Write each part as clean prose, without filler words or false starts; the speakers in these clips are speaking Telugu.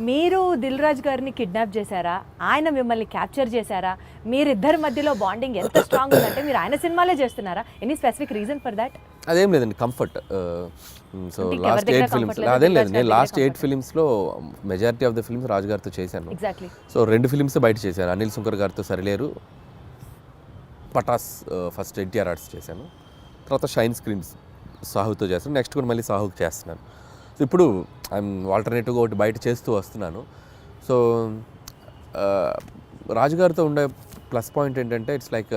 మీరు దిల్ రాజు గారిని కిడ్నాప్ చేశారా, ఆయన మిమ్మల్ని క్యాప్చర్ చేశారా? మీరిద్దరి మధ్యలో బాండింగ్ ఎంత స్ట్రాంగ్ ఉందంటే మీరు ఆయన సినిమాలే చేస్తున్నారా? Any specific reason for that? అదేం లేదండి, కంఫర్ట్. సో లాస్ట్ 8 ఫిలిమ్స్ అదేం లేదు, నేను లాస్ట్ 8 ఫిలిమ్స్లో majority of the films Raju గారితో చేశాను. ఎగ్జాక్ట్లీ. సో 2 ఫిలిమ్స్ బయట చేశాను, అనిల్ సుంకర్ గారితో సరిలేరు, పటాస్ ఫస్ట్ ఎన్టీఆర్ ఆర్ట్స్ చేశాను, తర్వాత షైన్ స్క్రీన్స్ సాహుతో చేస్తాను, నెక్స్ట్ కూడా మళ్ళీ సాహుకి చేస్తున్నాను. సో ఇప్పుడు ఐఎమ్ ఆల్టర్నేటివ్గా ఒకటి బయట చేస్తూ వస్తున్నాను. సో రాజుగారితో ఉండే ప్లస్ పాయింట్ ఏంటంటే ఇట్స్ లైక్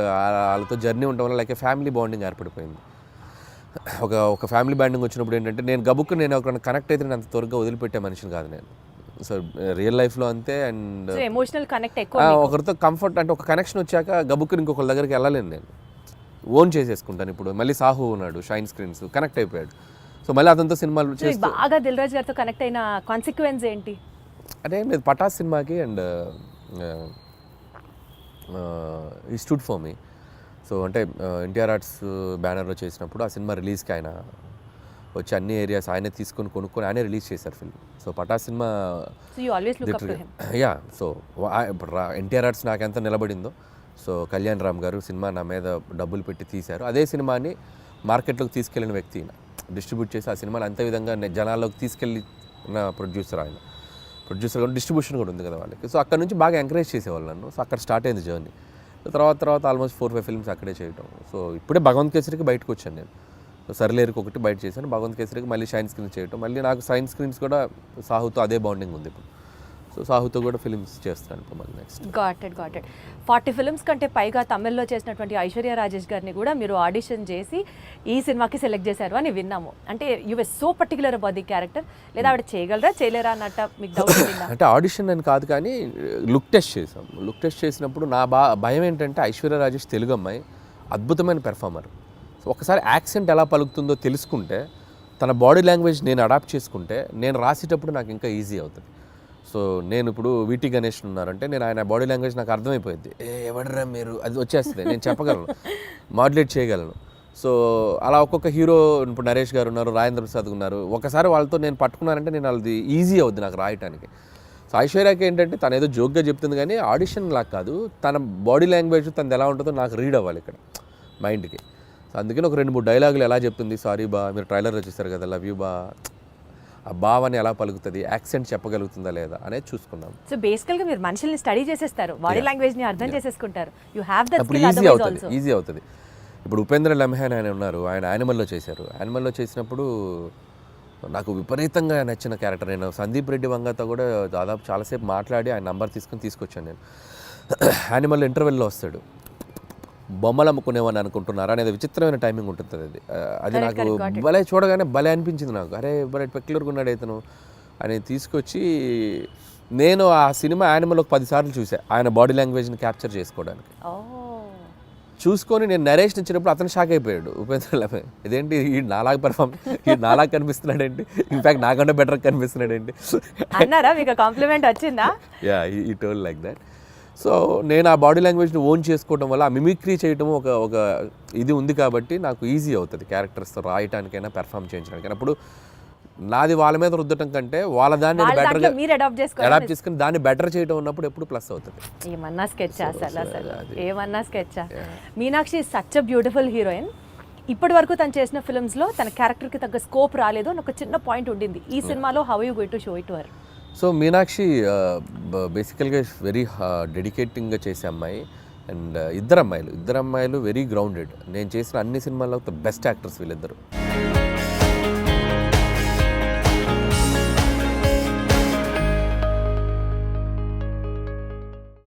వాళ్ళతో జర్నీ ఉండడం వల్ల లైక్ ఫ్యామిలీ బాండింగ్ ఏర్పడిపోయింది. ఒక ఫ్యామిలీ బాండింగ్ వచ్చినప్పుడు ఏంటంటే నేను ఒక కనెక్ట్ అయితే నేను అంత త్వరగా వదిలిపెట్టే మనిషిని కాదు నేను. సో రియల్ లైఫ్లో అంతే. అండ్ ఎమోషనల్ కనెక్ట్ ఎక్కువ, ఒకరితో కంఫర్ట్ అంటే ఒక కనెక్షన్ వచ్చాక గబుక్కుని ఇంకొకరి దగ్గరికి వెళ్ళలేను నేను, ఓన్ చేసేసుకుంటాను. ఇప్పుడు మళ్ళీ సాహు ఉన్నాడు, షైన్ స్క్రీన్స్ కనెక్ట్ అయిపోయాడు. సో మళ్ళీ అతనితో సినిమాలు చేసి బాగా దిల్ రాజు గారితో కనెక్ట్ అయిన కాన్సిక్వెన్స్ ఏంటి అంటే లేదు, పటాస్ సినిమాకి అండ్ ఈ స్టూడ్ ఫర్ మీ. సో అంటే ఎన్టీఆర్ ఆర్ట్స్ బ్యానర్లో చేసినప్పుడు ఆ సినిమా రిలీజ్కి ఆయన వచ్చి అన్ని ఏరియాస్ ఆయనే తీసుకొని కొనుక్కొని ఆయనే రిలీజ్ చేశారు film. So Pataas cinema yeah. So ఇప్పుడు ఎన్టీఆర్ ఆర్ట్స్ నాకెంత నిలబడిందో, సో కళ్యాణ్ రామ్ గారు సినిమా నా మీద డబ్బులు పెట్టి తీశారు. అదే సినిమాని మార్కెట్లోకి తీసుకెళ్ళిన వ్యక్తి, డిస్ట్రిబ్యూట్ చేసి ఆ సినిమాని అంతే విధంగా జనాల్లోకి తీసుకెళ్ళిన ప్రొడ్యూసర్ ఆయన. ప్రొడ్యూసర్ కూడా డిస్ట్రిబ్యూషన్ కూడా ఉంది కదా వాళ్ళకి. సో అక్కడ నుంచి బాగా ఎంకరేజ్ చేసేవాళ్ళు నన్ను. సో అక్కడ స్టార్ట్ అయింది జర్నీ. తర్వాత ఆల్మోస్ట్ 4-5 ఫిల్మ్స్ అక్కడే చేయటం. సో ఇప్పుడే భగవంత్ కేసరికి బయటకు వచ్చాను నేను. సో సర్లేరుకి ఒకటి బయట చేశాను, భగవంత్ కేసరికి మళ్ళీ షైన్ స్క్రీన్స్ చేయటం. మళ్ళీ నాకు షైన్ స్క్రీన్స్ కూడా సాహుతో అదే బాండింగ్ ఉంది ఇప్పుడు. సో సాహుతో కూడా ఫిల్మ్స్ చేస్తాను ఇప్పుడు మళ్ళీ నెక్స్ట్. గాట్ ఇట్ 40 ఫిల్మ్స్ కంటే పైగా తమిళ్లో చేసినటువంటి ఐశ్వర్య రాజేష్ గారిని కూడా మీరు ఆడిషన్ చేసి ఈ సినిమాకి సెలెక్ట్ చేశారు అని విన్నాము. అంటే you were so particular about the character, లేదా ఆవిడ చేయగలరా చేయలేరా అన్నట్టు మీకు డౌట్ ఉందా? అంటే ఆడిషన్ అని కాదు కానీ లుక్ టెస్ట్ చేసాం. లుక్ టెస్ట్ చేసినప్పుడు నా భయం ఏంటంటే ఐశ్వర్య రాజేష్ తెలుగు అమ్మాయి, అద్భుతమైన పెర్ఫార్మర్. సో ఒకసారి యాక్సెంట్ ఎలా పలుకుతుందో తెలుసుకుంటే, తన బాడీ లాంగ్వేజ్ నేను అడాప్ట్ చేసుకుంటే నేను రాసేటప్పుడు నాకు ఇంకా ఈజీ అవుతుంది. సో నేను ఇప్పుడు వీటీ గణేష్ ఉన్నారంటే నేను ఆయన బాడీ లాంగ్వేజ్ నాకు అర్థమైపోయింది. ఎవడరా మీరు, అది వచ్చేస్తుంది, నేను చెప్పగలను, మాడ్యులేట్ చేయగలను. సో అలా ఒక్కొక్క హీరో, ఇప్పుడు నరేష్ గారు ఉన్నారు, రాజేంద్ర ప్రసాద్ ఉన్నారు, ఒకసారి వాళ్ళతో నేను పట్టుకున్నానంటే నేను అది ఈజీ అవుద్ది నాకు రాయటానికి. సో ఐశ్వర్యకి ఏంటంటే తను ఏదో జోక్గా చెప్తుంది కానీ ఆడిషన్ లాగా కాదు, తన బాడీ లాంగ్వేజ్ తనది ఎలా ఉంటుందో నాకు రీడ్ అవ్వాలి ఇక్కడ మైండ్కి. సో అందుకని ఒక 2-3 డైలాగులు ఎలా చెప్తుంది, సారీ బా, మీరు ట్రైలర్లో చూస్తారు కదా, లవ్ యూ బా, ఆ భావాన్ని ఎలా పలుకుతుంది, యాక్సెంట్ చెప్పగలుగుతుందా లేదా అనేది చూసుకున్నాం. సో బేసికల్గా మీరు మనుషుల్ని స్టడీ చేసేస్తారు, బాడీ లాంగ్వేజ్ని అర్థం చేసేసుకుంటారు. You have that skill. Easy అవుతుంది. ఇప్పుడు ఉపేంద్ర లమ్హాన్ ఆయన ఉన్నారు, ఆయన యానిమల్లో చేశారు. యానిమల్లో చేసినప్పుడు నాకు విపరీతంగా నచ్చిన క్యారెక్టర్. నేను సందీప్ రెడ్డి వంగతో కూడా దాదాపు చాలాసేపు మాట్లాడి ఆయన నంబర్ తీసుకొచ్చాను నేను. యానిమల్ ఇంటర్వెల్లో వస్తాడు, బొమ్మలు అమ్ముకునేవని అనుకుంటున్నారా అనేది విచిత్రమైన టైమింగ్ ఉంటుంది. అది నాకు భలే చూడగానే భలే అనిపించింది నాకు. అరే భలే పెక్యులర్గా ఉన్నాడు ఇతను అని తీసుకొచ్చి నేను ఆ సినిమా యానిమల్ ఒక 10 సార్లు చూసా ఆయన బాడీ లాంగ్వేజ్ని క్యాప్చర్ చేసుకోవడానికి. చూసుకొని నేను నరేష్ ఇచ్చినప్పుడు అతను షాక్ అయిపోయాడు, ఉపేంద్ర లమ్హాన్, ఇదేంటి ఈ నాలాగా పెర్ఫార్మ్, ఈ నాలాగా కనిపిస్తున్నాడేంటి, ఇన్ఫాక్ట్ నాకంటే బెటర్ కనిపిస్తున్నాడేంటి అన్నారా? మీకు కాంప్లిమెంట్ వచ్చిందా? యా, ఈ టోల్ లైక్ దట్. సో నేను ఆ బాడీ లాంగ్వేజ్ని ఓన్ చేసుకోవడం వల్ల ఆ మిమిక్రీ చేయడం ఒక ఇది ఉంది కాబట్టి నాకు ఈజీ అవుతుంది క్యారెక్టర్స్తో రాయటానికైనా పెర్ఫామ్ చేయించడానికైనా. అప్పుడు నాది వాళ్ళ మీద రుద్దటం కంటే వాళ్ళ దాన్ని బెటర్గా అడాప్ట్ చేసుకుని దాన్ని బెటర్ చేయడం ఉన్నప్పుడు ఎప్పుడు ప్లస్ అవుతుంది. ఏమన్నా స్కెచ్ ఏమన్నా sketch. Meenakshi such a beautiful heroine. ఇప్పటి వరకు తను చేసిన ఫిల్మ్స్లో తన క్యారెక్టర్కి తగ్గ స్కోప్ రాలేదు అని ఒక చిన్న పాయింట్ ఉండింది. ఈ సినిమాలో how you going to show it to her? So Meenakshi బేసికల్గా వెరీ డెడికేటింగ్గా చేసే అమ్మాయి. అండ్ ఇద్దరు అమ్మాయిలు వెరీ గ్రౌండెడ్. నేను చేసిన అన్ని సినిమాల్లో బెస్ట్ యాక్టర్స్ వీళ్ళిద్దరు.